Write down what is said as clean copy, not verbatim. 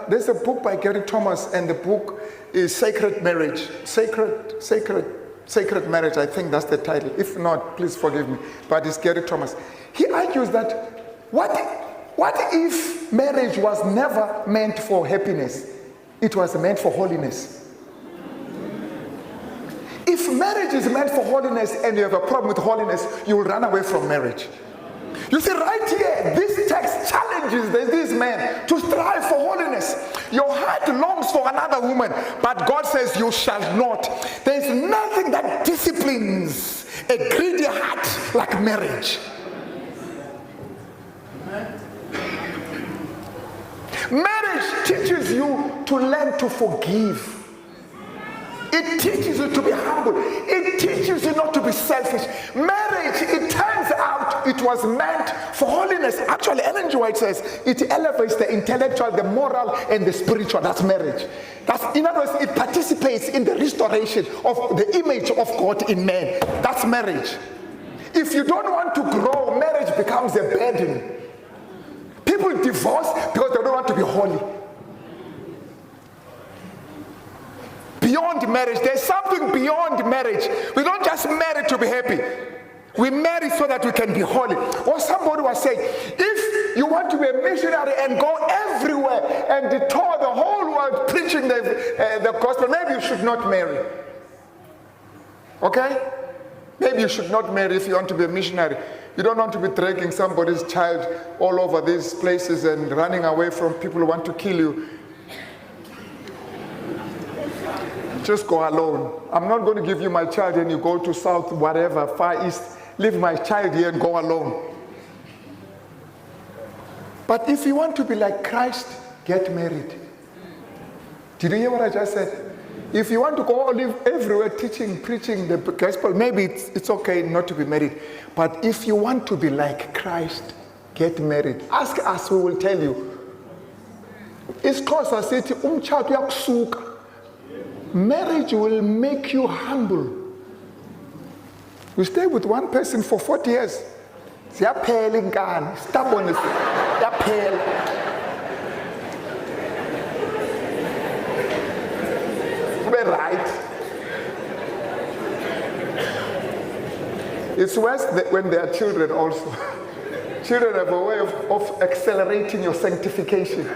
There's a book by Gary Thomas, and the book is Sacred Marriage. Sacred Marriage, I think that's the title. If not, please forgive me. But it's Gary Thomas. He argues that what if marriage was never meant for happiness? It was meant for holiness. If marriage is meant for holiness and you have a problem with holiness, you will run away from marriage. You see, right here, this text challenges this man to strive for holiness. Your heart longs for another woman, but God says you shall not. There is nothing that disciplines a greedy heart like marriage. Marriage teaches you to learn to forgive. It teaches you to be humble. It teaches you not to be selfish. Marriage, it turns out, it was meant for holiness. Actually, Ellen G. White says it elevates the intellectual, the moral, and the spiritual. That's marriage. In other words, it participates in the restoration of the image of God in man. That's marriage. If you don't want to grow, marriage becomes a burden. People divorce because they don't want to be holy. Beyond marriage, there's something beyond marriage. We don't just marry to be happy. We marry so that we can be holy. Or somebody was saying, if you want to be a missionary and go everywhere and detour the whole world preaching the gospel, maybe you should not marry. Okay? Maybe you should not marry if you want to be a missionary. You don't want to be dragging somebody's child all over these places and running away from people who want to kill you. Just go alone. I'm not going to give you my child and you go to South, whatever, Far East. Leave my child here and go alone. But if you want to be like Christ, get married. Did you hear what I just said? If you want to go live everywhere teaching, preaching the gospel, maybe it's okay not to be married. But if you want to be like Christ, get married. Ask us, we will tell you. It's Xhosa sithi umtshato uyakusuka. Marriage will make you humble. You stay with one person for 40 years. Siyaphela inkani, stubbornness, siyaphela. We're right. It's worse when they are children also. Children have a way of accelerating your sanctification.